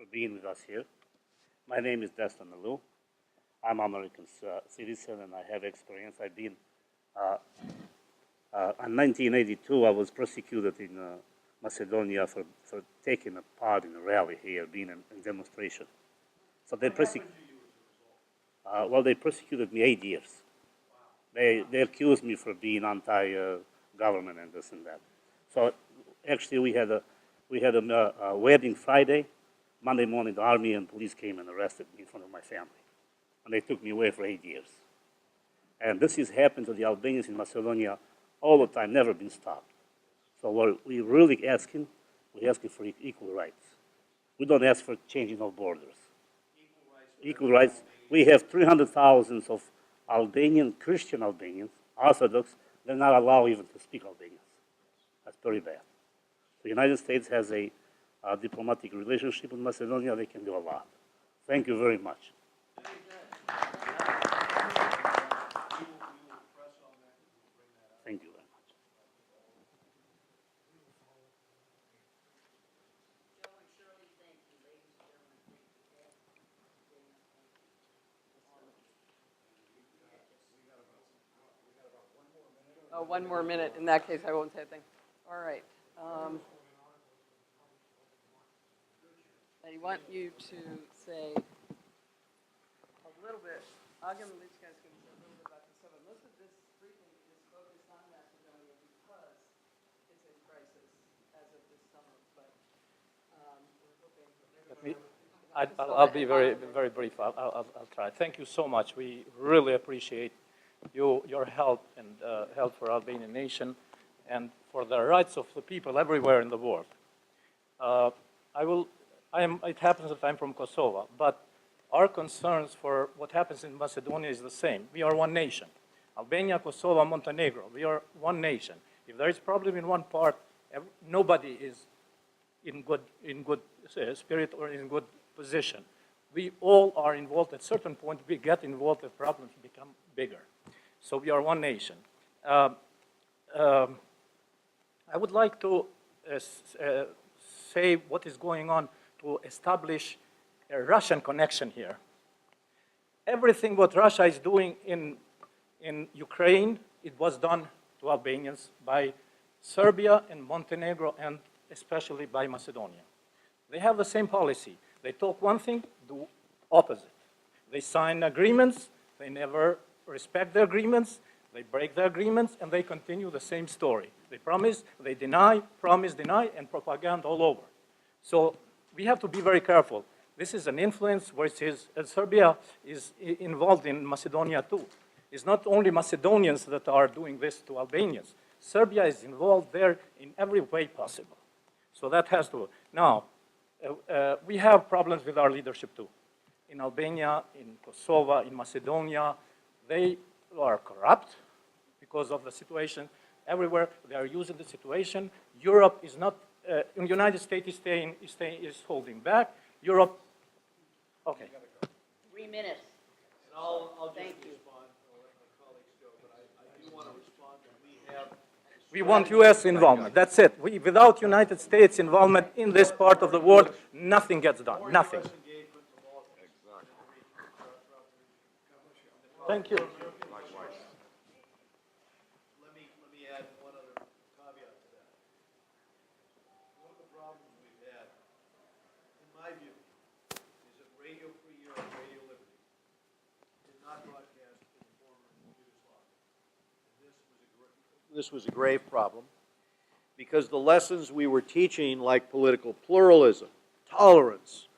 for being with us here. My name is Destin Alou. I'm an American citizen and I have experience. I've been, in 1982, I was prosecuted in Macedonia for taking a part in a rally here, being in demonstration. So they well, they persecuted me 8 years. They accused me for being anti-government and this and that. So actually, we had a wedding Friday. Monday morning, the army and police came and arrested me in front of my family, and they took me away for 8 years. And this has happened to the Albanians in Macedonia all the time, never been stopped. So what we're really asking, we're asking for equal rights. We don't ask for changing of borders. Equal rights. We have 300,000 of Albanian, Christian Albanians, Orthodox, they're not allowed even to speak Albanian. That's very bad. The United States has a diplomatic relationship with Macedonia. They can do a lot. Thank you very much. Thank you very much. Oh, 1 more minute. In that case, I won't say a thing. All right. I want you to say a little bit. Agam and these guys can say a little bit about the summit. Most of this briefing is focused on Macedonia because it's in crisis as of this summer. But we're hoping. I'll be very brief. I'll try. Thank you so much. We really appreciate your help and help for Albanian nation and for the rights of the people everywhere in the world. It happens that I'm from Kosovo, but our concerns for what happens in Macedonia is the same. We are one nation. Albania, Kosovo, Montenegro, we are one nation. If there is problem in one part, nobody is in good spirit or in good position. We all are involved. At a certain point, we get involved, the problems become bigger. So we are one nation. I would like to say what is going on to establish a Russian connection here. Everything what Russia is doing in Ukraine, it was done to Albanians by Serbia and Montenegro and especially by Macedonia. They have the same policy. They talk one thing, do opposite. They sign agreements, they never respect the agreements, they break the agreements, and they continue the same story. They promise, they deny, promise, deny, and propaganda all over. So we have to be very careful. This is an influence which is, Serbia is involved in Macedonia too. It's not only Macedonians that are doing this to Albanians. Serbia is involved there in every way possible. So that has to, now, we have problems with our leadership too. In Albania, in Kosovo, in Macedonia, they are corrupt because of the situation everywhere. They are using the situation. Europe is not, the United States is holding back. Europe, okay. 3 minutes. And I'll Thank just you. respond. I'll let my colleagues go, but I do want to respond that We want U.S. involvement. That's it. Without United States involvement in this part of the world, nothing gets done. Nothing. Thank you. Let me add one other caveat to that. One of the problems we've had, in my view, is that Radio Free Europe, Radio Liberty, did not broadcast in the former Yugoslavia. This was a grave problem because the lessons we were teaching, like political pluralism, tolerance,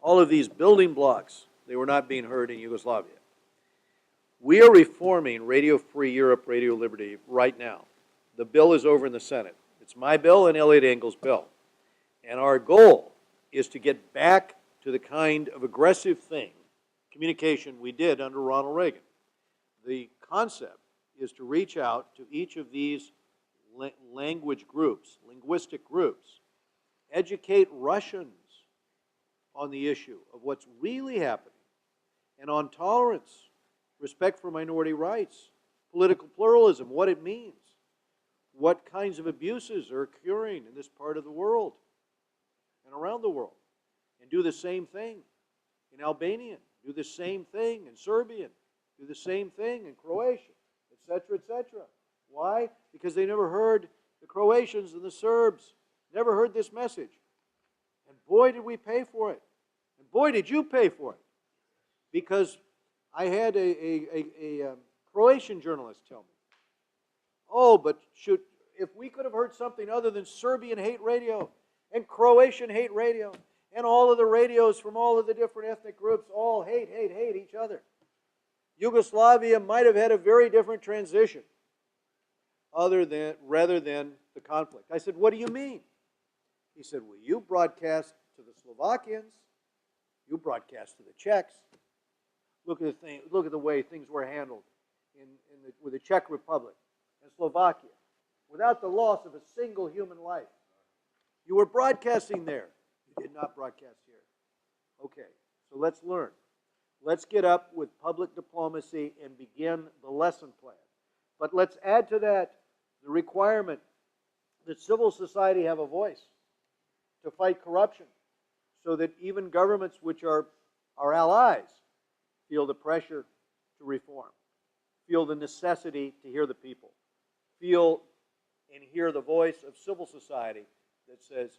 all of these building blocks, they were not being heard in Yugoslavia. We are reforming Radio Free Europe, Radio Liberty right now. The bill is over in the Senate. It's my bill and Elliot Engel's bill. And our goal is to get back to the kind of aggressive communication we did under Ronald Reagan. The concept is to reach out to each of these language groups, linguistic groups, educate Russians on the issue of what's really happening, and on tolerance, respect for minority rights, political pluralism, what it means, what kinds of abuses are occurring in this part of the world and around the world. and do the same thing in Albanian, do the same thing in Serbian, do the same thing in Croatian, etc., etc. Why? Because they never heard, the Croatians and the Serbs never heard this message. And boy, did we pay for it. And boy, did you pay for it. Because I had a Croatian journalist tell me, oh, but if we could have heard something other than Serbian hate radio and Croatian hate radio and all of the radios from all of the different ethnic groups all hate each other, Yugoslavia might have had a very different transition rather than the conflict. I said, what do you mean? He said, well, you broadcast to the Slovakians, you broadcast to the Czechs. Look at the way things were handled with the Czech Republic and Slovakia, without the loss of a single human life. You were broadcasting there. You did not broadcast here. Okay, so let's learn. Let's get up with public diplomacy and begin the lesson plan. But let's add to that the requirement that civil society have a voice to fight corruption, so that even governments which are our allies feel the pressure to reform, feel the necessity to hear the people, feel and hear the voice of civil society that says,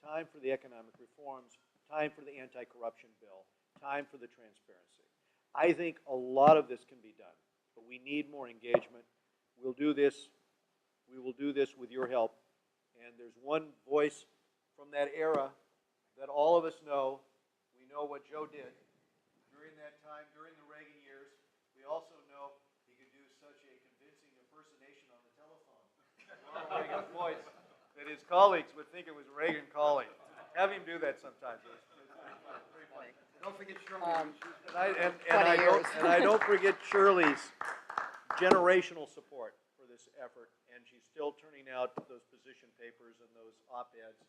time for the economic reforms, time for the anti-corruption bill, time for the transparency. I think a lot of this can be done, but we need more engagement. We'll do this. We will do this with your help. And there's one voice from that era that all of us know. We know what Joe did during that time, during the Reagan years. We also know he could do such a convincing impersonation on the telephone, Ronald Reagan's voice, that his colleagues would think it was Reagan calling. Have him do that sometimes. Pretty funny. Don't forget Shirley. And I don't forget Shirley's generational support for this effort, and she's still turning out those position papers and those op-eds,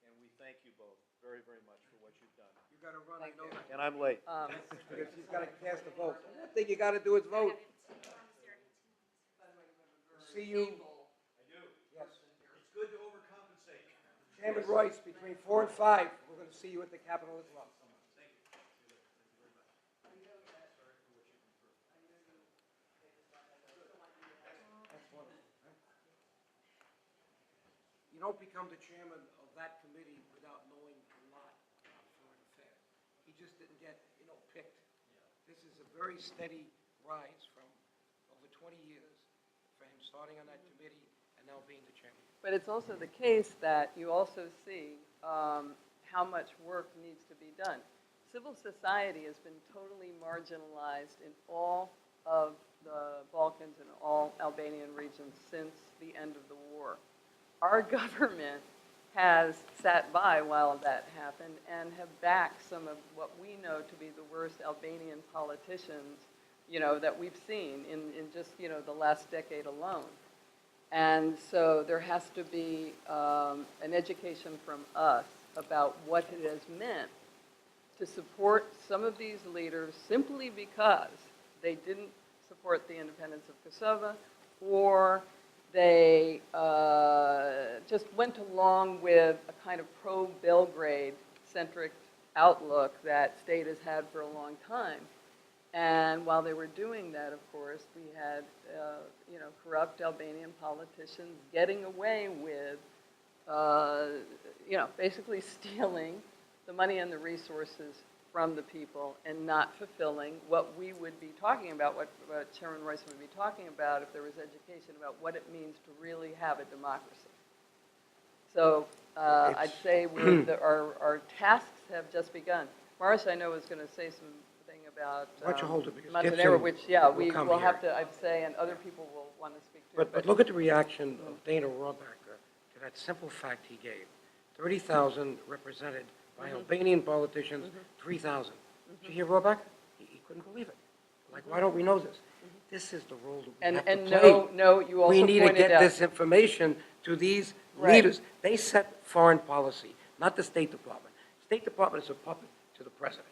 and we thank you both very, very much for what you've done. You got to run, I know that. And I'm late. Because she's got to cast a vote. One thing you got to do is vote. See you. I do. Yes. It's good to overcompensate. Chairman Royce, between 4 and 5, we're going to see you at the Capitol as well. You don't become the chairman of that committee without knowing a lot about foreign affairs. He just didn't get, picked. This is a very steady rise from over 20 years for him starting on that committee and now being the chairman. But it's also the case that you also see how much work needs to be done. Civil society has been totally marginalized in all of the Balkans and all Albanian regions since the end of the war. Our government has sat by while that happened and have backed some of what we know to be the worst Albanian politicians, that we've seen in just, the last decade alone. And so there has to be an education from us about what it has meant to support some of these leaders simply because they didn't support the independence of Kosovo, or they just went along with a kind of pro-Belgrade-centric outlook that state has had for a long time. And while they were doing that, of course, we had, corrupt Albanian politicians getting away with, basically stealing the money and the resources from the people and not fulfilling what we would be talking about, what Chairman Royce would be talking about if there was education about what it means to really have a democracy. So I'd say our tasks have just begun. Morris, I know, was going to say something about Why don't you hold it, because Montenegro, Gibson which, we will come will here. have to, I'd say, and other people will want to speak to it. But look at the reaction of Dana Rohrabacher to that simple fact he gave. 30,000 represented by Albanian politicians, 3,000. Did you hear Rohrabacher? He couldn't believe it. Like, why don't we know this? This is the role that we have to play. No, you also We need to pointed get out- this information to these Right. leaders. They set foreign policy, not the State Department. State Department is a puppet to the president.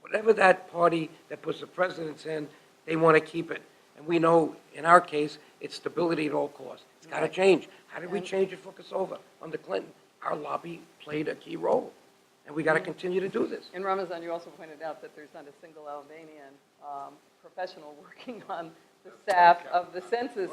Whatever that party that puts the presidents in, they want to keep it. And we know, in our case, it's stability at all costs. It's got to change. How did we change it for Kosovo? Under Clinton, our lobby played a key role. and we got to continue to do this. In Ramazan, you also pointed out that there's not a single Albanian professional working on the staff of the census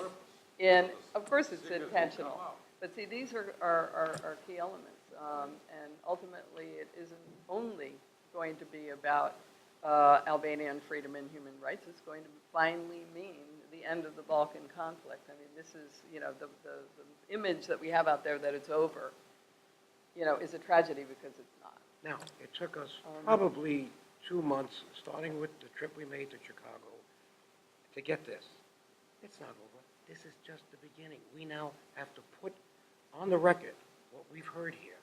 of course it's intentional, but see, these are key elements. And ultimately, it isn't only going to be about Albanian freedom and human rights. It's going to finally mean the end of the Balkan conflict. I mean, this is, the image that we have out there that it's over, is a tragedy because it's not. Now, it took us probably 2 months, starting with the trip we made to Chicago, to get this. It's not over. This is just the beginning. We now have to put on the record what we've heard here,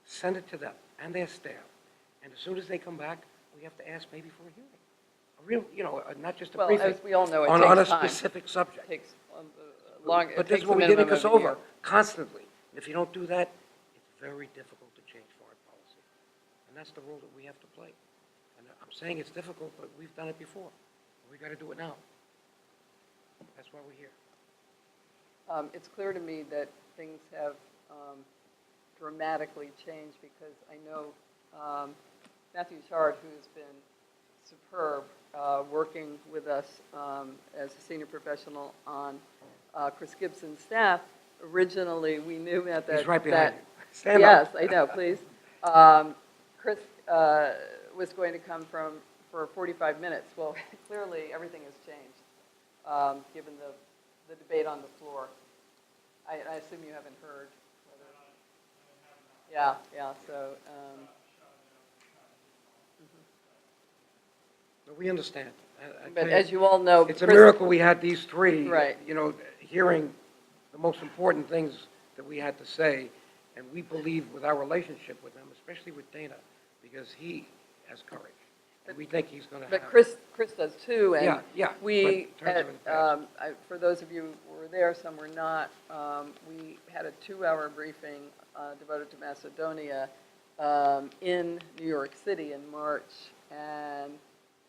send it to them and their staff, and as soon as they come back, we have to ask maybe for a hearing. A real, not just a Well, briefing. as we all know, it on takes a time. specific subject. It takes long. But this is what we're getting us over constantly. And if you don't do that, it's very difficult to change foreign policy. And that's the role that we have to play. And I'm saying it's difficult, but we've done it before. We got to do it now. That's why we're here. It's clear to me that things have dramatically changed because I know Matthew Shard, who's been superb, working with us as a senior professional on Chris Gibson's staff. Originally, we knew that He's right behind you. Stand yes, up. I know, please. Chris was going to come for 45 minutes. Well, clearly, everything has changed, given the debate on the floor. I assume you haven't heard. Yeah, so. But we understand. I But tell you, as you all know, it's a Chris- miracle we had these three, Right. Hearing the most important things that we had to say, and we believe with our relationship with them, especially with Dana, because he has courage, and we think he's going to have. But Chris does too, and Yeah, we, but in terms of in the past. for those of you who were there, some were not, we had a 2-hour briefing devoted to Macedonia in New York City in March, and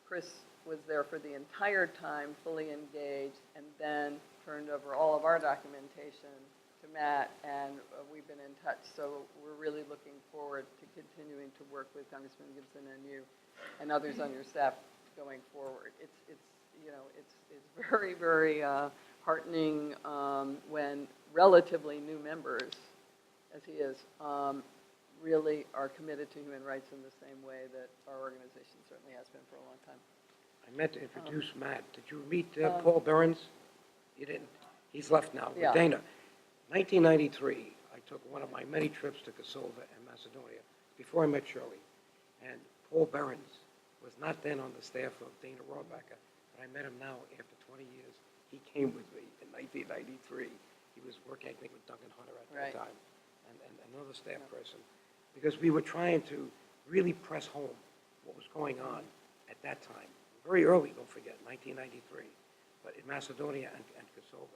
Chris was there for the entire time, fully engaged, and then turned over all of our documentation to Matt, and we've been in touch. So we're really looking forward to continuing to work with Congressman Gibson and you and others on your staff going forward. It's very, very heartening when relatively new members, as he is, really are committed to human rights in the same way that our organization certainly has been for a long time. I meant to introduce Matt. Did you meet Paul Behrens? You didn't. He's left now with Yeah. Dana. 1993, I took one of my many trips to Kosovo and Macedonia before I met Shirley. And Paul Behrens was not then on the staff of Dana Rohrabacher, but I met him now after 20 years. He came with me in 1993. He was working, I think, with Duncan Hunter at Right. that time, and another staff person, because we were trying to really press home what was going on at that time. Very early, don't forget, 1993, but in Macedonia and Kosovo.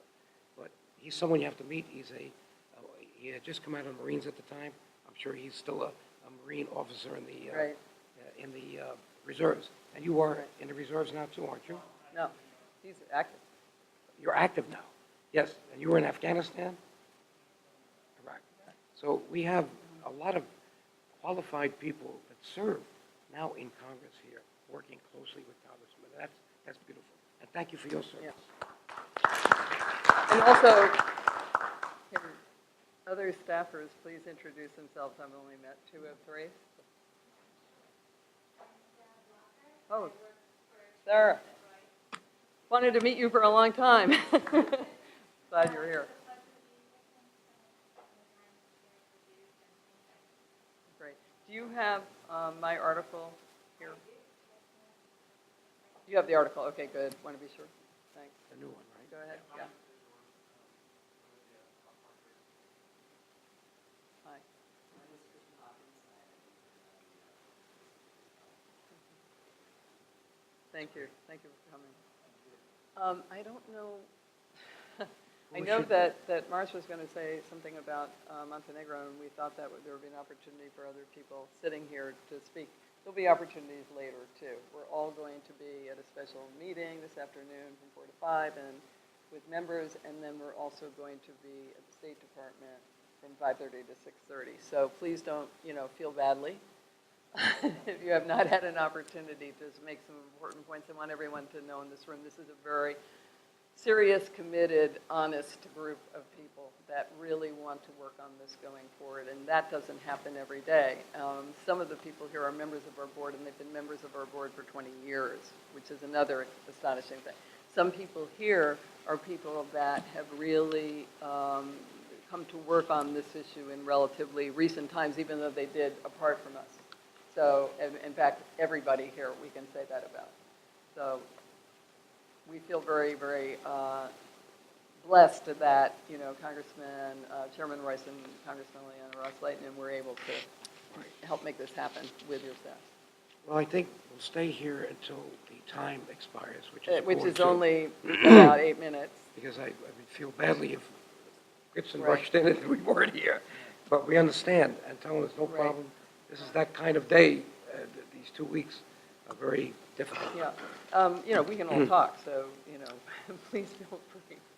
But he's someone you have to meet. He had just come out of the Marines at the time. I'm sure he's still a Marine officer in the Right. reserves. And you are Right. in the reserves now too, aren't you? No, he's active. You're active now. Yes, and you were in Afghanistan? Iraq. So we have a lot of qualified people that serve now in Congress here, working closely with Congressmen. That's beautiful. And thank you for your service. Yeah. And also, can other staffers please introduce themselves? I've only met 2 of 3. Oh, Sarah. Wanted to meet you for a long time. Glad you're here. Great. Do you have my article here? You have the article. Okay, good. Want to be sure. Thanks. The new one, right? Go ahead. Yeah. Hi. Thank you. Thank you for coming. I don't know. I know that Mars was going to say something about Montenegro, and we thought that there would be an opportunity for other people sitting here to speak. There'll be opportunities later, too. We're all going to be at a special meeting this afternoon from 4 to 5 and with members, and then we're also going to be at the State Department from 5:30 to 6:30. So please don't, feel badly if you have not had an opportunity to make some important points, I want everyone to know in this room, this is a very serious, committed, honest group of people that really want to work on this going forward, and that doesn't happen every day. Some of the people here are members of our board, and they've been members of our board for 20 years, which is another astonishing thing. Some people here are people that have really come to work on this issue in relatively recent times, even though they did apart from us. So, in fact, everybody here, we can say that about. So, we feel very, very blessed that, you know, Congressman, Chairman Royce and Congressman Leanna Ross-Layton, and we're able to help make this happen with your staff. Well, I think we'll stay here until the time expires, which is Which is to, only about 8 minutes. because I would feel badly if Gibson Right. rushed in and we weren't here. But we understand and tell them there's no Right. problem. This is that kind of day. These 2 weeks are very difficult. Yeah. You know, we can all talk, so, you know, please feel free.